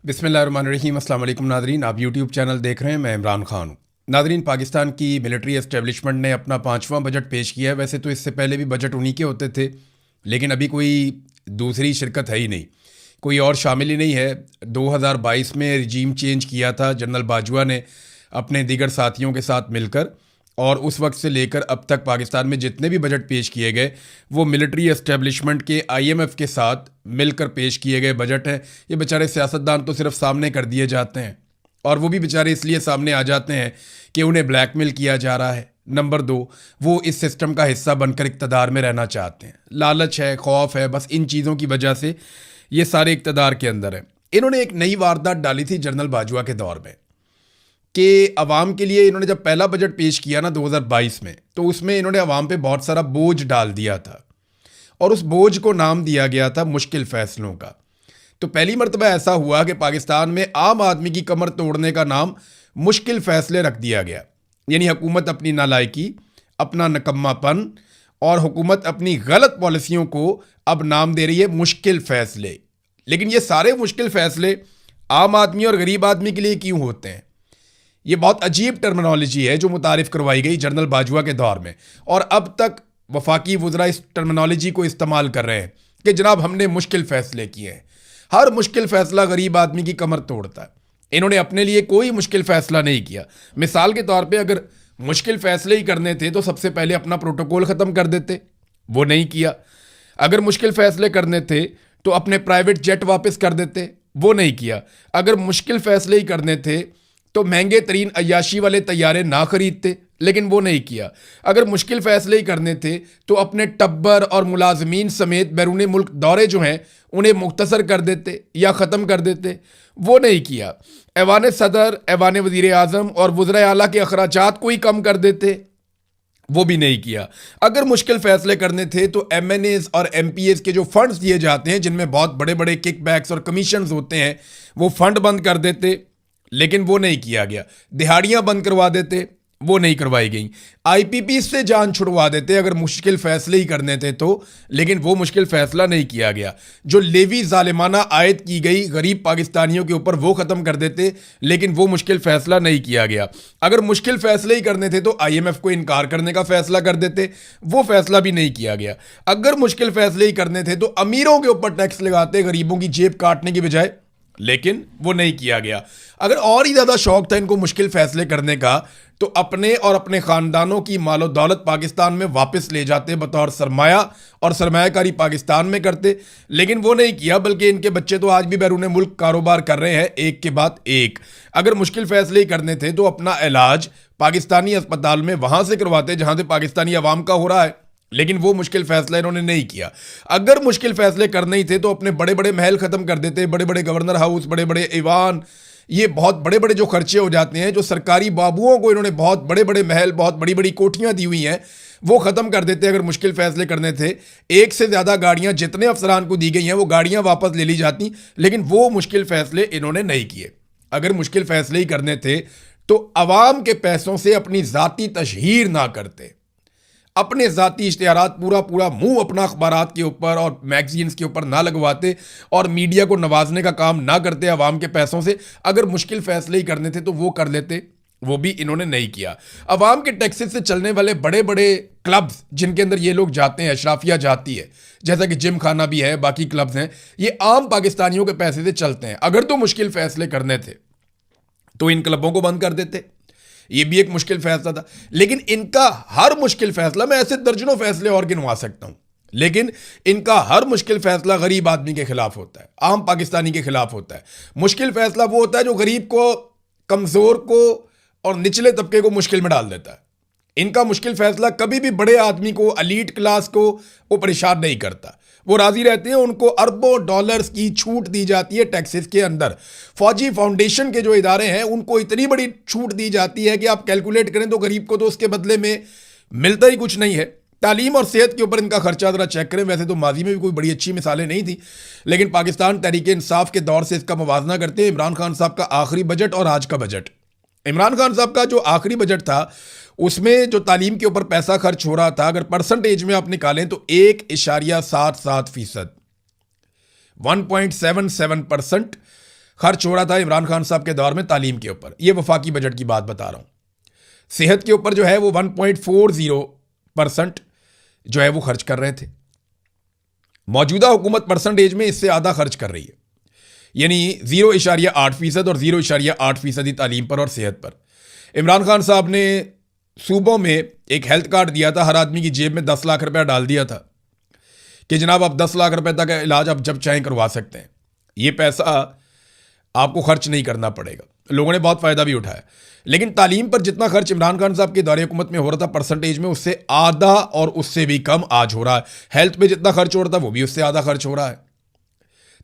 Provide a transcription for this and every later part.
बिस्मिल्लाहिर्रहमानिर्रहीम। अस्सलाम वालेकुम नादरीन, आप यूट्यूब चैनल देख रहे हैं। मैं इमरान खान हूँ। नादरीन, पाकिस्तान की मिलिट्री एस्टेब्लिशमेंट ने अपना 5वां बजट पेश किया है। वैसे तो इससे पहले भी बजट उन्हीं के होते थे, लेकिन अभी कोई दूसरी शिरकत है ही नहीं, कोई और शामिल ही नहीं है। 2022 में रिजीम चेंज किया था जनरल बाजवा ने अपने दीगर साथियों के साथ मिलकर, और उस वक्त से लेकर अब तक पाकिस्तान में जितने भी बजट पेश किए गए वो मिलिट्री एस्टेब्लिशमेंट के IMF के साथ मिलकर पेश किए गए बजट हैं। ये बेचारे सियासतदान तो सिर्फ सामने कर दिए जाते हैं, और वो भी बेचारे इसलिए सामने आ जाते हैं कि उन्हें ब्लैकमेल किया जा रहा है। नंबर 2, वो इस सिस्टम का हिस्सा बनकर इक़्तिदार में रहना चाहते हैं। लालच है, खौफ है, बस इन चीज़ों की वजह से ये सारे इक़्तिदार के अंदर हैं। इन्होंने एक नई वारदात डाली थी जनरल बाजवा के दौर में कि अवाम के लिए इन्होंने जब पहला बजट पेश किया ना 2022 में, तो उसमें इन्होंने अवाम पे बहुत सारा बोझ डाल दिया था, और उस बोझ को नाम दिया गया था मुश्किल फ़ैसलों का। तो पहली मरतबा ऐसा हुआ कि पाकिस्तान में आम आदमी की कमर तोड़ने का नाम मुश्किल फ़ैसले रख दिया गया। यानी हुकूमत अपनी नालायकी, अपना नकम्मापन और हुकूमत अपनी गलत पॉलिसियों को अब नाम दे रही है मुश्किल फ़ैसले। लेकिन ये सारे मुश्किल फ़ैसले आम आदमी और गरीब आदमी के लिए क्यों होते हैं? ये बहुत अजीब टर्मिनोलॉजी है जो मुतारिफ़ करवाई गई जनरल बाजवा के दौर में, और अब तक वफाकी वज़रा इस टर्मिनोलॉजी को इस्तेमाल कर रहे हैं कि जनाब हमने मुश्किल फ़ैसले किए हैं। हर मुश्किल फ़ैसला गरीब आदमी की कमर तोड़ता है। इन्होंने अपने लिए कोई मुश्किल फ़ैसला नहीं किया। मिसाल के तौर पे अगर मुश्किल फ़ैसले ही करने थे तो सबसे पहले अपना प्रोटोकॉल ख़त्म कर देते, वो नहीं किया। अगर मुश्किल फ़ैसले करने थे तो अपने प्राइवेट जेट वापस कर देते, वो नहीं किया। अगर मुश्किल फ़ैसले ही करने थे तो महंगे तरीन अय्याशी वाले तैयारे ना खरीदते, लेकिन वो नहीं किया। अगर मुश्किल फ़ैसले ही करने थे तो अपने टब्बर और मुलाजमीन समेत बैरून मुल्क दौरे जो हैं उन्हें मुख्तसर कर देते या ख़त्म कर देते, वो नहीं किया। ऐवान सदर, ऐवान वज़ीर आज़म और वज़राए आला के अखराजात को ही कम कर देते, वो भी नहीं किया। अगर मुश्किल फ़ैसले करने थे तो MNAs और MPAs के जो फंड्स दिए जाते हैं जिनमें बहुत बड़े बड़े किकबैक्स और कमीशंस होते हैं, वो फंड बंद कर देते, लेकिन वो नहीं किया गया। दिहाड़ियां बंद करवा देते, वो नहीं करवाई गई। IPP से जान छुड़वा देते अगर मुश्किल फ़ैसले ही करने थे तो, लेकिन वो मुश्किल फ़ैसला नहीं किया गया। जो लेवी ज़ालिमाना आयद की गई गरीब पाकिस्तानियों के ऊपर, वो ख़त्म कर देते, लेकिन वो मुश्किल फ़ैसला नहीं किया गया। अगर मुश्किल फ़ैसले ही करने थे तो IMF को इनकार करने का फ़ैसला कर देते, वो फ़ैसला भी नहीं किया गया। अगर मुश्किल फ़ैसले ही करने थे तो अमीरों के ऊपर टैक्स लगाते गरीबों की जेब काटने की बजाय, लेकिन वो नहीं किया गया। अगर और ही ज़्यादा शौक था इनको मुश्किल फ़ैसले करने का तो अपने और अपने ख़ानदानों की मालो दौलत पाकिस्तान में वापस ले जाते बतौर सरमाया, और सरमायाकारी पाकिस्तान में करते, लेकिन वो नहीं किया। बल्कि इनके बच्चे तो आज भी बैरून मुल्क कारोबार कर रहे हैं, एक के बाद एक। अगर मुश्किल फ़ैसले ही करने थे तो अपना इलाज पाकिस्तानी अस्पताल में वहाँ से करवाते जहाँ से पाकिस्तानी अवाम का हो रहा है, लेकिन वो मुश्किल फ़ैसला इन्होंने नहीं किया। अगर मुश्किल फ़ैसले करने ही थे तो अपने बड़े बड़े महल ख़त्म कर देते, बड़े बड़े गवर्नर हाउस, बड़े बड़े ईवान, ये बहुत बड़े बड़े जो खर्चे हो जाते हैं, जो सरकारी बाबुओं को इन्होंने बहुत बड़े बड़े महल, बहुत बड़ी बड़ी कोठियाँ दी हुई हैं, वो ख़त्म कर देते अगर मुश्किल फ़ैसले करने थे। एक से ज़्यादा गाड़ियाँ जितने अफसरान को दी गई हैं वो गाड़ियाँ वापस ले ली जाती, लेकिन वो मुश्किल फ़ैसले इन्होंने नहीं किए। अगर मुश्किल फ़ैसले ही करने थे तो अवाम के पैसों से अपनी ज़ाती तशहीर ना करते, अपने ज़ाती इश्तिहारात पूरा पूरा मुंह अपना अखबारात के ऊपर और मैगजीन्स के ऊपर ना लगवाते, और मीडिया को नवाजने का काम ना करते अवाम के पैसों से। अगर मुश्किल फ़ैसले ही करने थे तो वो कर लेते, वो भी इन्होंने नहीं किया। अवाम के टैक्सेस से चलने वाले बड़े बड़े क्लब्स जिनके अंदर ये लोग जाते हैं, अशराफिया जाती है, जैसा कि जिम खाना भी है, बाकी क्लब्स हैं, ये आम पाकिस्तानियों के पैसे से चलते हैं। अगर तो मुश्किल फ़ैसले करने थे तो इन क्लबों को बंद कर देते, ये भी एक मुश्किल फैसला था। लेकिन इनका हर मुश्किल फैसला, मैं ऐसे दर्जनों फैसले और गिनवा सकता हूं, लेकिन इनका हर मुश्किल फैसला गरीब आदमी के खिलाफ होता है, आम पाकिस्तानी के खिलाफ होता है। मुश्किल फैसला वो होता है जो गरीब को, कमजोर को और निचले तबके को मुश्किल में डाल देता है। इनका मुश्किल फैसला कभी भी बड़े आदमी को, एलीट क्लास को वो परेशान नहीं करता, वो राजी रहते हैं। उनको अरबों डॉलर्स की छूट दी जाती है टैक्सेस के अंदर। फौजी फाउंडेशन के जो इदारे हैं उनको इतनी बड़ी छूट दी जाती है कि आप कैलकुलेट करें तो गरीब को तो उसके बदले में मिलता ही कुछ नहीं है। तालीम और सेहत के ऊपर इनका खर्चा ज़रा चेक करें। वैसे तो माजी में भी कोई बड़ी अच्छी मिसालें नहीं थी, लेकिन पाकिस्तान तहरीक इंसाफ के दौर से इसका मुवाजना करते हैं। इमरान खान साहब का आखिरी बजट और आज का बजट, इमरान खान साहब का जो आखिरी बजट था उसमें जो तालीम के ऊपर पैसा खर्च हो रहा था, अगर परसेंटेज में आप निकालें तो 1.77%, 1.77% खर्च हो रहा था इमरान खान साहब के दौर में तालीम के ऊपर। ये वफाकी बजट की बात बता रहा हूँ। सेहत के ऊपर जो है वो 1.40% जो है वो खर्च कर रहे थे। मौजूदा हुकूमत परसेंटेज में इससे आधा खर्च कर रही है, यानी 0.8% और 0.8% तालीम पर और सेहत पर। इमरान खान साहब ने सूबों में एक हेल्थ कार्ड दिया था, हर आदमी की जेब में 10 लाख रुपया डाल दिया था कि जनाब आप 10 लाख रुपए तक का इलाज आप जब चाहें करवा सकते हैं, ये पैसा आपको खर्च नहीं करना पड़ेगा। लोगों ने बहुत फ़ायदा भी उठाया। लेकिन तालीम पर जितना खर्च इमरान खान साहब के दौरे हुकूमत में हो रहा था परसेंटेज में, उससे आधा और उससे भी कम आज हो रहा है। हेल्थ में जितना खर्च हो रहा था वो भी उससे आधा खर्च हो रहा है।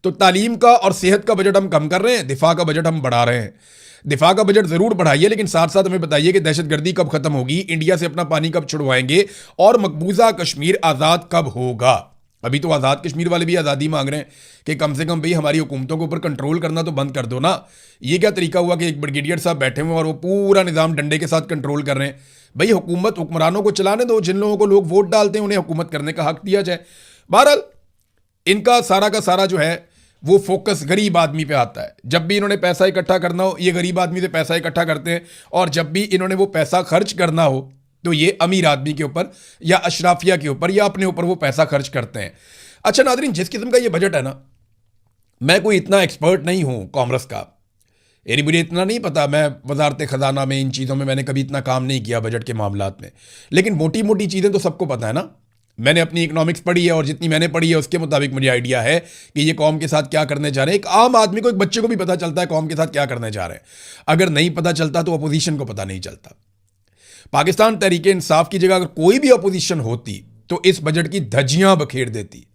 तो तालीम का और सेहत का बजट हम कम कर रहे हैं, दिफा का बजट हम बढ़ा रहे हैं। दिफा का बजट जरूर बढ़ाइए, लेकिन साथ साथ हमें बताइए कि दहशतगर्दी कब खत्म होगी, इंडिया से अपना पानी कब छुड़वाएंगे और मकबूजा कश्मीर आज़ाद कब होगा। अभी तो आज़ाद कश्मीर वाले भी आज़ादी मांग रहे हैं कि कम से कम भाई हमारी हुकूमतों के ऊपर कंट्रोल करना तो बंद कर दो ना। ये क्या तरीका हुआ कि एक ब्रिगेडियर साहब बैठे हुए और वो पूरा निज़ाम डंडे के साथ कंट्रोल कर रहे हैं। भाई हुकूमत हुक्मरानों को चलाने दो, जिन लोगों को लोग वोट डालते हैं उन्हें हुकूमत करने का हक दिया जाए। बहरहाल इनका सारा का सारा जो है वो फोकस गरीब आदमी पे आता है। जब भी इन्होंने पैसा इकट्ठा करना हो ये गरीब आदमी से पैसा इकट्ठा करते हैं, और जब भी इन्होंने वो पैसा खर्च करना हो तो ये अमीर आदमी के ऊपर या अशराफिया के ऊपर या अपने ऊपर वो पैसा खर्च करते हैं। अच्छा नाज़रीन, जिस किस्म का ये बजट है ना, मैं कोई इतना एक्सपर्ट नहीं हूँ कॉमर्स का, यानी मुझे इतना नहीं पता, मैं वजारत ख़जाना में इन चीज़ों में मैंने कभी इतना काम नहीं किया बजट के मामलात में। लेकिन मोटी मोटी चीज़ें तो सबको पता है ना। मैंने अपनी इकोनॉमिक्स पढ़ी है और जितनी मैंने पढ़ी है उसके मुताबिक मुझे आइडिया है कि ये कौम के साथ क्या करने जा रहे हैं। एक आम आदमी को, एक बच्चे को भी पता चलता है कौम के साथ क्या करने जा रहे हैं। अगर नहीं पता चलता तो अपोजिशन को पता नहीं चलता। पाकिस्तान तहरीक इंसाफ की जगह अगर कोई भी अपोजिशन होती तो इस बजट की धज्जियां बखेर देती,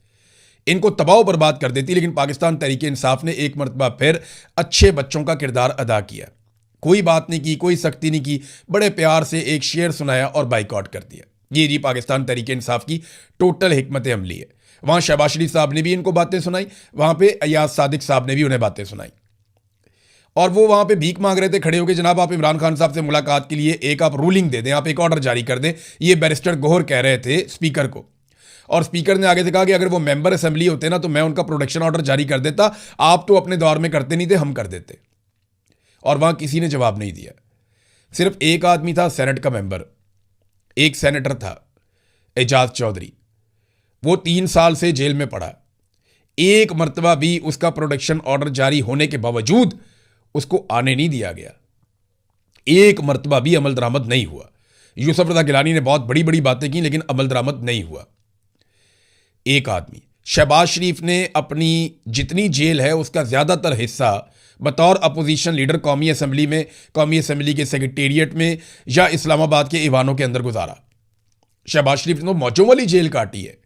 इनको तबाह बर्बाद कर देती। लेकिन पाकिस्तान तहरीक इंसाफ ने एक मरतबा फिर अच्छे बच्चों का किरदार अदा किया। कोई बात नहीं की, कोई सख्ती नहीं की, बड़े प्यार से एक शेर सुनाया और बाइकआउट कर दिया। ये जी पाकिस्तान तहरीक इंसाफ की टोटल हिकमत अमली है। वहाँ शहबाज शरीफ साहब ने भी इनको बातें सुनाई, वहाँ पे अयाज सादिक साहब ने भी उन्हें बातें सुनाई, और वो वहाँ पे भीख मांग रहे थे खड़े होकर, जनाब आप इमरान खान साहब से मुलाकात के लिए एक आप रूलिंग दे दें, आप एक ऑर्डर जारी कर दें। ये बैरिस्टर गोहर कह रहे थे स्पीकर को, और स्पीकर ने आगे से कहा कि अगर वो मेंबर असेंबली होते ना तो मैं उनका प्रोटेक्शन ऑर्डर जारी कर देता, आप तो अपने दौर में करते नहीं थे, हम कर देते। और वहाँ किसी ने जवाब नहीं दिया। सिर्फ एक आदमी था सेनेट का मेंबर, एक सेनेटर था एजाज चौधरी, वो 3 साल से जेल में पड़ा। एक मरतबा भी उसका प्रोटेक्शन ऑर्डर जारी होने के बावजूद उसको आने नहीं दिया गया। एक मरतबा भी अमल दरामद नहीं हुआ। यूसुफ रज़ा गिलानी ने बहुत बड़ी बड़ी बातें की लेकिन अमल दरामद नहीं हुआ। एक आदमी शहबाज शरीफ ने अपनी जितनी जेल है उसका ज़्यादातर हिस्सा बतौर अपोजिशन लीडर कौमी असम्बली में, कौमी असम्बली के सेक्रेटेरिएट में या इस्लामाबाद के ईवानों के अंदर गुजारा। शहबाज शरीफ ने मौजों वाली जेल काटी है।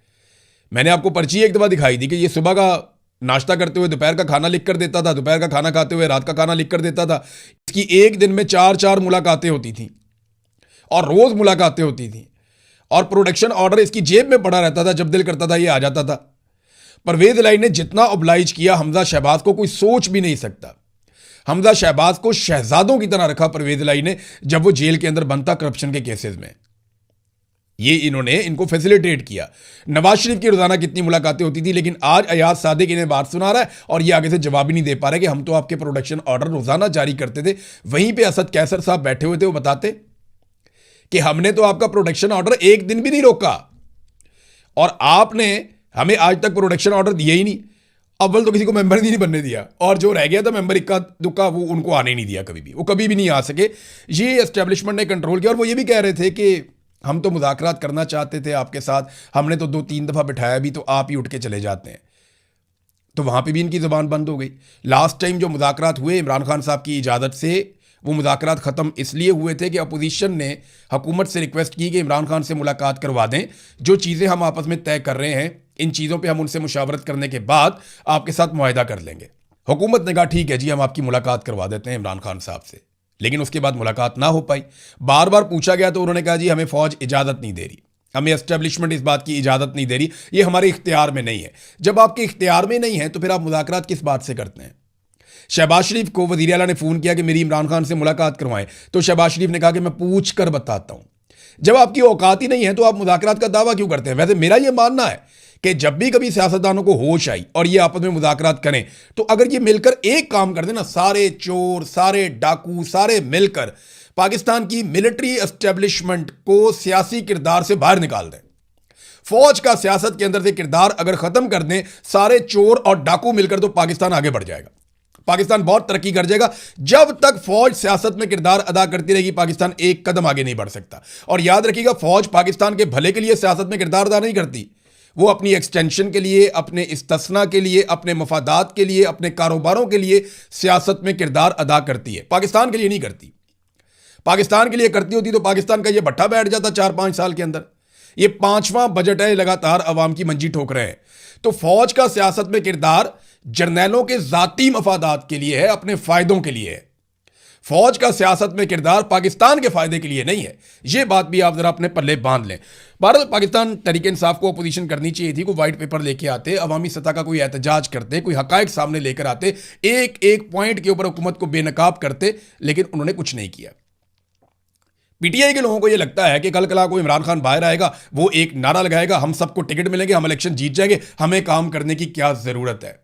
मैंने आपको पर्ची एक दफ़ा दिखाई दी कि ये सुबह का नाश्ता करते हुए दोपहर का खाना लिख कर देता था, दोपहर का खाना खाते हुए रात का खाना लिख कर देता था। इसकी एक दिन में 4-4 मुलाकातें होती थी और रोज़ मुलाकातें होती थी, और प्रोटेक्शन ऑर्डर इसकी जेब में पड़ा रहता था, जब दिल करता था ये आ जाता था। परवेज इलाही ने जितना ओब्लाइज किया हमजा शहबाज को कोई सोच भी नहीं सकता। हमजा शहबाज को शहजादों की तरह रखा परवेज इलाही ने जब वो जेल के अंदर बंद था करप्शन के केसेस में। ये इन्होंने इनको फैसिलिटेट किया। नवाज शरीफ की रोजाना कितनी मुलाकातें होती थी, लेकिन आज अयाज सादिक इन्हें बात सुना रहा है और ये आगे से जवाब ही नहीं दे पा रहे कि हम तो आपके प्रोटेक्शन ऑर्डर रोजाना जारी करते थे। वहीं पे असद कैसर साहब बैठे हुए थे, वो बताते कि हमने तो आपका प्रोटेक्शन ऑर्डर एक दिन भी नहीं रोका और आपने हमें आज तक प्रोटेक्शन ऑर्डर दिया ही नहीं। अव्वल तो किसी को मेंबर नहीं बनने दिया, और जो रह गया था मेंबर इक्का दुक्का वो उनको आने नहीं दिया, कभी भी वो कभी भी नहीं आ सके। ये एस्टेब्लिशमेंट ने कंट्रोल किया। और वो ये भी कह रहे थे कि हम तो मुज़ाकरात करना चाहते थे आपके साथ, हमने तो 2-3 दफ़ा बिठाया भी तो आप ही उठ के चले जाते हैं। तो वहाँ पे भी इनकी ज़बान बंद हो गई। लास्ट टाइम जो मुज़ाकरात हुए इमरान खान साहब की इजाज़त से, वो मुज़ाकरात ख़त्म इसलिए हुए थे कि अपोजिशन ने हुकूमत से रिक्वेस्ट की कि इमरान खान से मुलाकात करवा दें, जो चीज़ें हम आपस में तय कर रहे हैं इन चीज़ों पे हम उनसे मुशावरत करने के बाद आपके साथ मुआहिदा कर लेंगे। हुकूमत ने कहा ठीक है जी, हम आपकी मुलाकात करवा देते हैं इमरान खान साहब से, लेकिन उसके बाद मुलाकात ना हो पाई। बार बार पूछा गया तो उन्होंने कहा जी हमें फ़ौज इजाज़त नहीं दे रही, हमें एस्टेब्लिशमेंट इस बात की इजाज़त नहीं दे रही, ये हमारे इख्तियार में नहीं है। जब आपके इख्तियार में नहीं है तो फिर आप मुज़ाकरात किस बात से करते हैं? शहबाज शरीफ को वज़ीर आला ने फ़ोन किया कि मेरी इमरान खान से मुलाकात करवाएं, तो शहबाज शरीफ ने कहा कि मैं पूछ कर बताता हूं। जब आपकी औकात ही नहीं है तो आप मुज़ाकरात का दावा क्यों करते हैं? वैसे मेरा यह मानना है कि जब भी कभी सियासतदानों को होश आई और ये आपस में मुज़ाकरात करें, तो अगर ये मिलकर एक काम कर दें ना, सारे चोर, सारे डाकू, सारे मिलकर पाकिस्तान की मिलिट्री एस्टेब्लिशमेंट को सियासी किरदार से बाहर निकाल दें, फौज का सियासत के अंदर से किरदार अगर खत्म कर दें सारे चोर और डाकू मिलकर, तो पाकिस्तान आगे बढ़ जाएगा, पाकिस्तान बहुत तरक्की कर जाएगा। जब तक फौज सियासत में किरदार अदा करती रहेगी, पाकिस्तान एक कदम आगे नहीं बढ़ सकता। और याद रखिएगा, फौज पाकिस्तान के भले के लिए सियासत में किरदार अदा नहीं करती, वो अपनी एक्सटेंशन के लिए, अपने इस्तिस्ना के लिए, अपने मफादात के लिए, अपने कारोबारों के लिए सियासत में किरदार अदा करती है, पाकिस्तान के लिए नहीं करती। पाकिस्तान के लिए करती होती तो पाकिस्तान का ये भट्ठा बैठ जाता 4-5 साल के अंदर। ये 5वां बजट है, लगातार अवाम की मंजी ठोक रहे हैं। तो फौज का सियासत में किरदार जर्नैलों के जाती मफादात के लिए है, अपने फायदों के लिए है। फौज का सियासत में किरदार पाकिस्तान के फायदे के लिए नहीं है। यह बात भी आप जरा अपने पल्ले बांध लें। भारत पाकिस्तान तहरीक इंसाफ को अपोजिशन करनी चाहिए थी, कोई वाइट पेपर लेके आते, अवामी सतह का कोई एहतजाज करते, कोई हकायक सामने लेकर आते, एक एक पॉइंट के ऊपर हुकूमत को बेनकाब करते, लेकिन उन्होंने कुछ नहीं किया। पीटीआई के लोगों को यह लगता है कि कल कला को इमरान खान बाहर आएगा, वो एक नारा लगाएगा, हम सबको टिकट मिलेंगे, हम इलेक्शन जीत जाएंगे, हमें काम करने की क्या जरूरत है।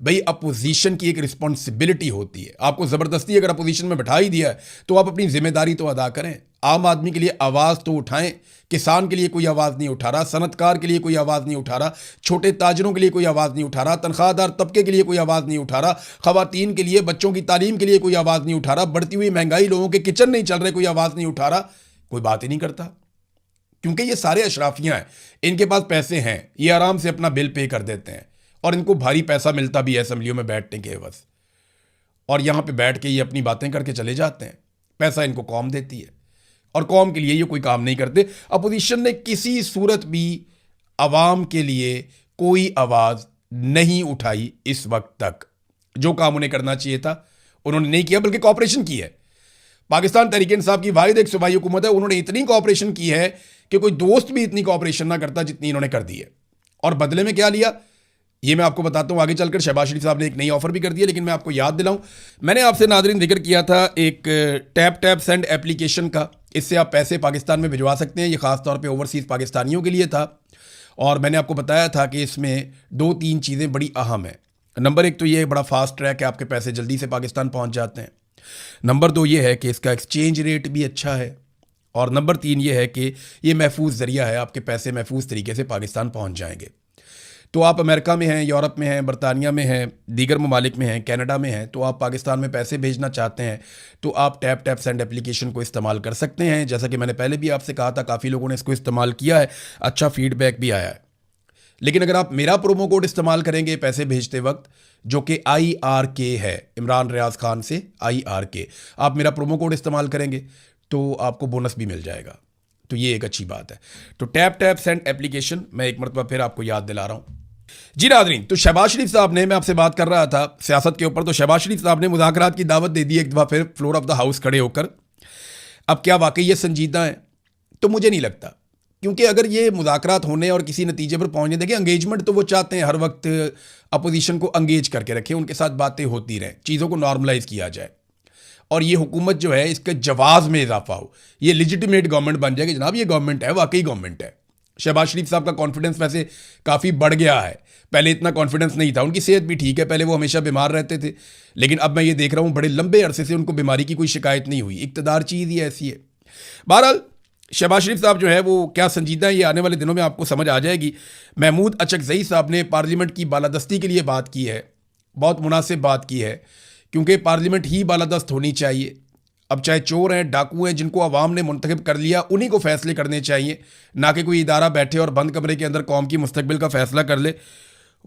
भाई, अपोजिशन की एक रिस्पॉन्सिबिलिटी होती है। आपको जबरदस्ती अगर अपोजिशन में बैठा ही दिया है तो आप अपनी जिम्मेदारी तो अदा करें। आम आदमी के लिए आवाज तो उठाएं। किसान के लिए कोई आवाज नहीं उठा रहा, सनतकार के लिए कोई आवाज नहीं उठा रहा, छोटे ताजरों के लिए कोई आवाज नहीं उठा रहा, तनख्वाहदार तबके के लिए कोई आवाज नहीं उठा रहा, खवातीन के लिए, बच्चों की तालीम के लिए कोई आवाज नहीं उठा रहा, बढ़ती हुई महंगाई, लोगों के किचन नहीं चल रहे, कोई आवाज नहीं उठा रहा, कोई बात ही नहीं करता। क्योंकि ये सारे अशराफियां हैं, इनके पास पैसे हैं, ये आराम से अपना बिल पे कर देते हैं और इनको भारी पैसा मिलता भी है असेंबलियों में बैठने के एवज, और यहां पे बैठ के ये अपनी बातें करके चले जाते हैं। पैसा इनको कौम देती है और कौम के लिए ये कोई काम नहीं करते। अपोजिशन ने किसी सूरत भी अवाम के लिए कोई आवाज नहीं उठाई इस वक्त तक। जो काम उन्हें करना चाहिए था उन्होंने नहीं किया, बल्कि कॉपरेशन की है। पाकिस्तान तहरीक इंसाफ की वाहिद एक सूबाई हुकूमत है, उन्होंने इतनी कॉपरेशन की है कि कोई दोस्त भी इतनी कॉपरेशन ना करता जितनी इन्होंने कर दी है। और बदले में क्या लिया, ये मैं आपको बताता हूँ आगे चलकर। शहबाज शरीफ साहब ने एक नई ऑफर भी कर दी है, लेकिन मैं आपको याद दिलाऊं, मैंने आपसे नाज़रीन जिक्र किया था एक टैप सेंड एप्लीकेशन का। इससे आप पैसे पाकिस्तान में भिजवा सकते हैं। ये ख़ास तौर पे ओवरसीज़ पाकिस्तानियों के लिए था और मैंने आपको बताया था कि इसमें 2-3 चीज़ें बड़ी अहम हैं। नंबर 1 तो ये बड़ा फास्ट ट्रैक है, आपके पैसे जल्दी से पाकिस्तान पहुँच जाते हैं। नंबर 2 ये है कि इसका एक्सचेंज रेट भी अच्छा है। और नंबर 3 ये है कि ये महफूज ज़रिया है, आपके पैसे महफूज तरीके से पाकिस्तान पहुँच जाएंगे। तो आप अमेरिका में हैं, यूरोप में हैं, बरतानिया में हैं, दीगर ममालिक में हैं, कनाडा में हैं, तो आप पाकिस्तान में पैसे भेजना चाहते हैं तो आप टैप सेंड एप्लीकेशन को इस्तेमाल कर सकते हैं। जैसा कि मैंने पहले भी आपसे कहा था, काफ़ी लोगों ने इसको इस्तेमाल किया है, अच्छा फीडबैक भी आया है। लेकिन अगर आप मेरा प्रोमो कोड इस्तेमाल करेंगे पैसे भेजते वक्त, जो कि IRK है, इमरान रियाज खान से IRK, आप मेरा प्रोमो कोड इस्तेमाल करेंगे तो आपको बोनस भी मिल जाएगा। तो ये एक अच्छी बात है। तो टैप सेंड एप्लीकेशन मैं एक मरतबा फिर आपको याद दिला रहा हूँ। जी नाज़रीन, तो शहबाज शरीफ साहब ने, मैं आपसे बात कर रहा था सियासत के ऊपर, तो शहबाज शरीफ साहब ने मुज़ाकरात की दावत दे दी एक दफ़ा फिर फ्लोर ऑफ द हाउस खड़े होकर। अब क्या वाकई ये संजीदा है? तो मुझे नहीं लगता, क्योंकि अगर ये मुज़ाकरात होने और किसी नतीजे पर पहुंचने, देखिए एंगेजमेंट तो वो चाहते हैं हर वक्त अपोजिशन को एंगेज करके रखें, उनके साथ बातें होती रहें, चीज़ों को नॉर्मलाइज किया जाए और ये हुकूमत जो है इसके जवाब में इजाफा हो, ये लेजिटिमेट गवर्नमेंट बन जाए कि जनाब ये गवर्नमेंट है, वाकई गवर्नमेंट है। शहबाज शरीफ साहब का कॉन्फिडेंस वैसे काफ़ी बढ़ गया है, पहले इतना कॉन्फिडेंस नहीं था। उनकी सेहत भी ठीक है, पहले वो हमेशा बीमार रहते थे, लेकिन अब मैं ये देख रहा हूँ बड़े लंबे अरसे से उनको बीमारी की कोई शिकायत नहीं हुई। इक़्तिदार चीज़ ही ऐसी है। बहरहाल शहबाज शरीफ साहब जो है वो क्या संजीदा है, ये आने वाले दिनों में आपको समझ आ जाएगी। महमूद अचकज़ई साहब ने पार्लियामेंट की बालादस्ती के लिए बात की है, बहुत मुनासिब बात की है, क्योंकि पार्लियामेंट ही बालादस्त होनी चाहिए। अब चाहे चोर हैं, डाकू हैं, जिनको अवाम ने मुंतखब कर लिया, उन्हीं को फैसले करने चाहिए, ना कि कोई इदारा बैठे और बंद कमरे के अंदर कौम की मुस्तकबिल का फैसला कर ले।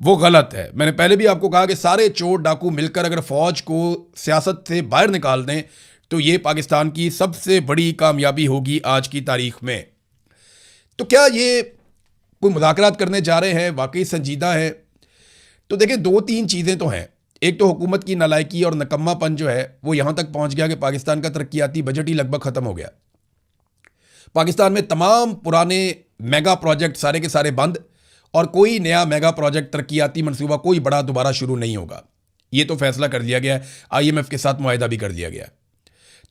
वो गलत है। मैंने पहले भी आपको कहा कि सारे चोर डाकू मिलकर अगर फ़ौज को सियासत से बाहर निकाल दें तो ये पाकिस्तान की सबसे बड़ी कामयाबी होगी आज की तारीख में। तो क्या ये कोई मुज़ाकरात करने जा रहे हैं, वाकई संजीदा है? तो देखिए 2-3 चीज़ें तो हैं। एक तो हुकूमत की नालायकी और नकम्मापन जो है वो यहाँ तक पहुँच गया कि पाकिस्तान का तरक्याती बजट ही लगभग ख़त्म हो गया। पाकिस्तान में तमाम पुराने मेगा प्रोजेक्ट सारे के सारे बंद और कोई नया मेगा प्रोजेक्ट, तरक्याती मनसूबा कोई बड़ा दोबारा शुरू नहीं होगा। ये तो फैसला कर लिया गया है, IMF के साथ मुआहिदा भी कर दिया गया।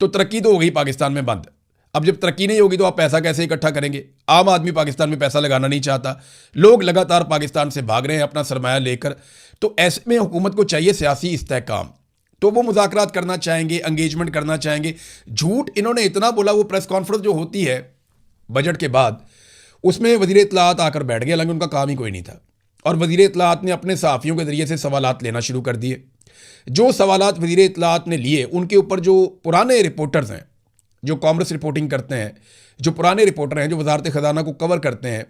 तो तरक्की तो हो गई पाकिस्तान में बंद। अब जब तरक्की नहीं होगी तो आप पैसा कैसे इकट्ठा करेंगे? आम आदमी पाकिस्तान में पैसा लगाना नहीं चाहता, लोग लगातार पाकिस्तान से भाग रहे हैं अपना सरमाया लेकर। तो ऐसे में हुकूमत को चाहिए सियासी इस्तेहकाम, तो वो मुज़ाकरात करना चाहेंगे, एंगेजमेंट करना चाहेंगे। झूठ इन्होंने इतना बोला, वो प्रेस कॉन्फ्रेंस जो होती है बजट के बाद, उसमें वज़ीर इत्तलाआत आकर बैठ गए, हालांकि उनका काम ही कोई नहीं था। और वज़ीर इत्तलाआत ने अपने सहाफ़ियों के ज़रिए से सवालात लेना शुरू कर दिए। जो सवालात वज़ीर इत्तलाआत ने लिए, उनके ऊपर जो पुराने रिपोर्टर्स हैं, जो कॉमर्स रिपोर्टिंग करते हैं, जो पुराने रिपोर्टर हैं, जो वजारत ख़जाना को कवर करते हैं,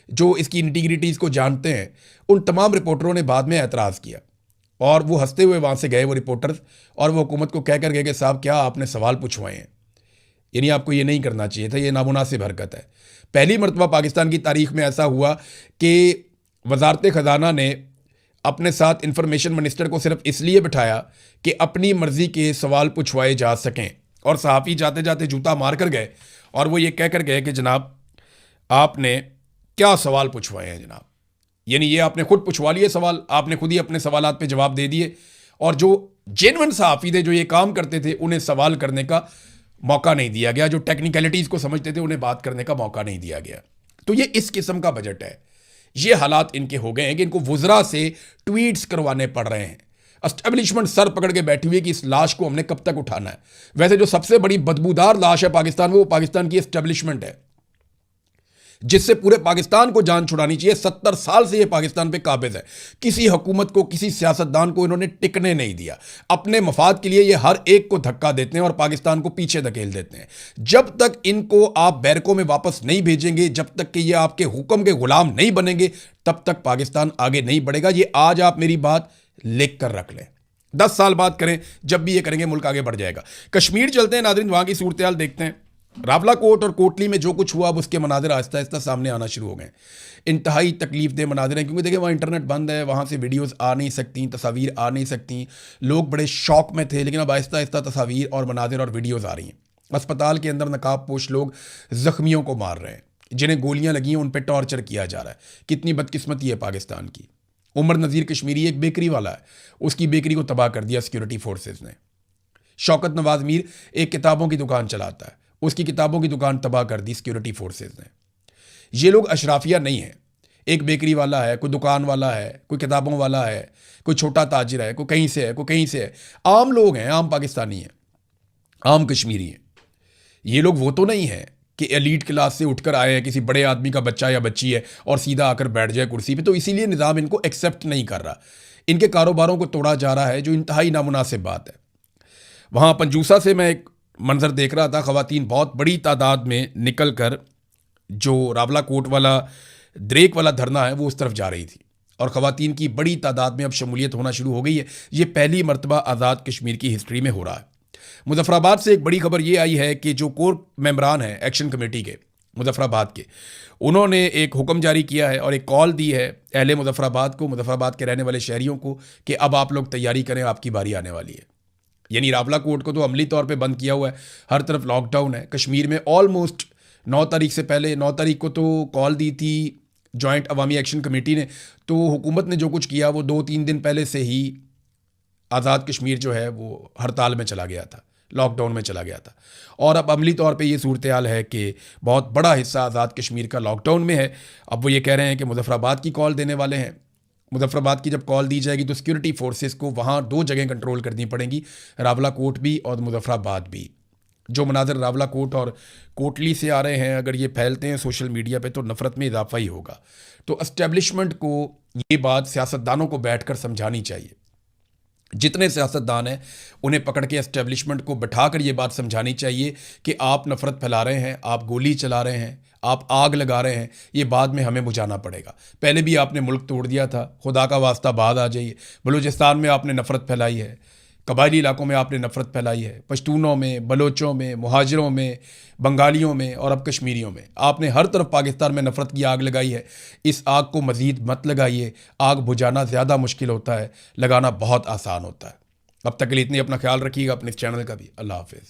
जो इसकी इंटीग्रिटीज़ को जानते हैं, उन तमाम रिपोर्टरों ने बाद में एतराज़ किया और वो हंसते हुए वहाँ से गए वो रिपोर्टर्स, और वो हुकूमत को कह कर गए कि साहब क्या आपने सवाल पूछवाए हैं, यानी आपको ये नहीं करना चाहिए था, ये नामुनासिब हरकत है। पहली मरतबा पाकिस्तान की तारीख में ऐसा हुआ कि वजारत ख़जाना ने अपने साथ इंफॉर्मेशन मिनिस्टर को सिर्फ इसलिए बिठाया कि अपनी मर्ज़ी के सवाल पूछवाए जा सकें, और सहाफ़ी जाते जाते जूता मार कर गए और वो ये कह कर गए कि जनाब आपने क्या सवाल पूछवाए हैं जनाब, यानी ये आपने खुद पूछवा लिए सवाल, आपने खुद ही अपने सवालात पे जवाब दे दिए, और जो जेन्युइन सहाफ़ी थे, जो ये काम करते थे, उन्हें सवाल करने का मौका नहीं दिया गया, जो टेक्निकलिटीज़ को समझते थे उन्हें बात करने का मौका नहीं दिया गया। तो ये इस किस्म का बजट है। ये हालात इनके हो गए हैं कि इनको वुज़रा से ट्वीट्स करवाने पड़ रहे हैं। एस्टेब्लिशमेंट सर पकड़ के बैठी हुई है कि इस लाश को हमने कब तक उठाना है। वैसे जो सबसे बड़ी बदबूदार लाश है पाकिस्तान में, वो पाकिस्तान की एस्टेब्लिशमेंट है, जिससे पूरे पाकिस्तान को जान छुड़ानी चाहिए। 70 साल से ये पाकिस्तान पे काबिज है। किसी हुकूमत को, किसी सियासतदान को इन्होंने टिकने नहीं दिया। अपने मफाद के लिए ये हर एक को धक्का देते हैं और पाकिस्तान को पीछे धकेल देते हैं। जब तक इनको आप बैरकों में वापस नहीं भेजेंगे, जब तक कि ये आपके हुक्म के गुलाम नहीं बनेंगे, तब तक पाकिस्तान आगे नहीं बढ़ेगा। ये आज आप मेरी बात लिख कर रख लें। 10 साल बाद करें, जब भी ये करेंगे मुल्क आगे बढ़ जाएगा। कश्मीर चलते हैं नाज़रीन, वहाँ की सूरत हाल देखते हैं। रावला कोट और कोटली में जो कुछ हुआ, अब उसके मनाजिर आहिस्ता आहिस्ता सामने आना शुरू हो गए। इंतहाई तकलीफ दे मनाजिर हैं, क्योंकि देखिए वहाँ इंटरनेट बंद है, वहाँ से वीडियोस आ नहीं सकती, तस्वीर आ नहीं सकती। लोग बड़े शौक में थे, लेकिन अब आहिस्ता आहिस्ता तस्वीर और मनाजिर और वीडियोज़ आ रही हैं। अस्पताल के अंदर नकाबपोश लोग ज़ख्मियों को मार रहे हैं, जिन्हें गोलियाँ लगी हैं उन पर टॉर्चर किया जा रहा है। कितनी बदकिस्मती है पाकिस्तान की। उमर नज़ीर कश्मीरी एक बेकरी वाला है, उसकी बेकरी को तबाह कर दिया सिक्योरिटी फोर्सेस ने। शौकत नवाज मीर एक किताबों की दुकान चलाता है, उसकी किताबों की दुकान तबाह कर दी सिक्योरिटी फोर्सेस ने। ये लोग अशराफिया नहीं हैं। एक बेकरी वाला है, कोई दुकान वाला है, कोई किताबों वाला है, कोई छोटा ताजिर है, कोई कहीं से है, कोई कहीं से है। आम लोग हैं, आम पाकिस्तानी हैं, आम कश्मीरी हैं। ये लोग वो तो नहीं हैं कि एलीट क्लास से उठकर आए हैं, किसी बड़े आदमी का बच्चा या बच्ची है और सीधा आकर बैठ जाए कुर्सी पे। तो इसीलिए निज़ाम इनको एक्सेप्ट नहीं कर रहा। इनके कारोबारों को तोड़ा जा रहा है, जो इंतहाई नामुनासिब बात है। वहाँ पंजूसा से मैं एक मंजर देख रहा था, ख़वातीन बहुत बड़ी तादाद में निकल कर जो रावला कोट वाला द्रेक वाला धरना है वो उस तरफ जा रही थी, और ख़वातीन की बड़ी तादाद में अब शमूलियत होना शुरू हो गई है। ये पहली मरतबा आज़ाद कश्मीर की हिस्ट्री में हो रहा है। मुजफ्फराबाद से एक बड़ी खबर ये आई है कि जो कोर मेंबरान हैं एक्शन कमेटी के मुजफ्फराबाद के, उन्होंने एक हुक्म जारी किया है और एक कॉल दी है अहले मुजफ्फराबाद को, मुजफ्फराबाद के रहने वाले शहरियों को, कि अब आप लोग तैयारी करें, आपकी बारी आने वाली है। यानी रावला कोर्ट को तो अमली तौर पे बंद किया हुआ है, हर तरफ लॉकडाउन है। कश्मीर में ऑलमोस्ट 9 तारीख से पहले, 9 तारीख को तो कॉल दी थी जॉइंट अवामी एक्शन कमेटी ने, तो हुकूमत ने जो कुछ किया वो 2-3 दिन पहले से ही आज़ाद कश्मीर जो है वो हड़ताल में चला गया था, लॉकडाउन में चला गया था। और अब अमली तौर पे ये सूरत हाल है कि बहुत बड़ा हिस्सा आज़ाद कश्मीर का लॉकडाउन में है। अब वो ये कह रहे हैं कि मुजफ्फराबाद की कॉल देने वाले हैं। मुजफ्फराबाद की जब कॉल दी जाएगी तो सिक्योरिटी फोर्सेस को वहाँ 2 जगह कंट्रोल करनी पड़ेंगी, रावला कोट भी और मुजफ्फराबाद भी। जो मनाजर रावला कोट और कोटली से आ रहे हैं, अगर ये फैलते हैं सोशल मीडिया पे तो नफ़रत में इजाफा ही होगा। तो एस्टेब्लिशमेंट को ये बात सियासतदानों को बैठकर समझानी चाहिए। जितने सियासतदान हैं उन्हें पकड़ के एस्टेब्लिशमेंट को बिठाकर ये बात समझानी चाहिए कि आप नफ़रत फैला रहे हैं, आप गोली चला रहे हैं, आप आग लगा रहे हैं, ये बाद में हमें बुझाना पड़ेगा। पहले भी आपने मुल्क तोड़ दिया था, खुदा का वास्ता बाद आ जाइए। बलूचिस्तान में आपने नफ़रत फैलाई है, कबायली इलाकों में आपने नफ़रत फैलाई है, पश्तूनों में, बलोचों में, मुहाजिरों में, बंगालियों में और अब कश्मीरियों में। आपने हर तरफ पाकिस्तान में नफ़रत की आग लगाई है। इस आग को मज़ीद मत लगाइए। आग बुझाना ज़्यादा मुश्किल होता है, लगाना बहुत आसान होता है। अब तक के लिए इतनी, अपना ख्याल रखिएगा, अपने इस चैनल का भी। अल्लाह हाफिज़।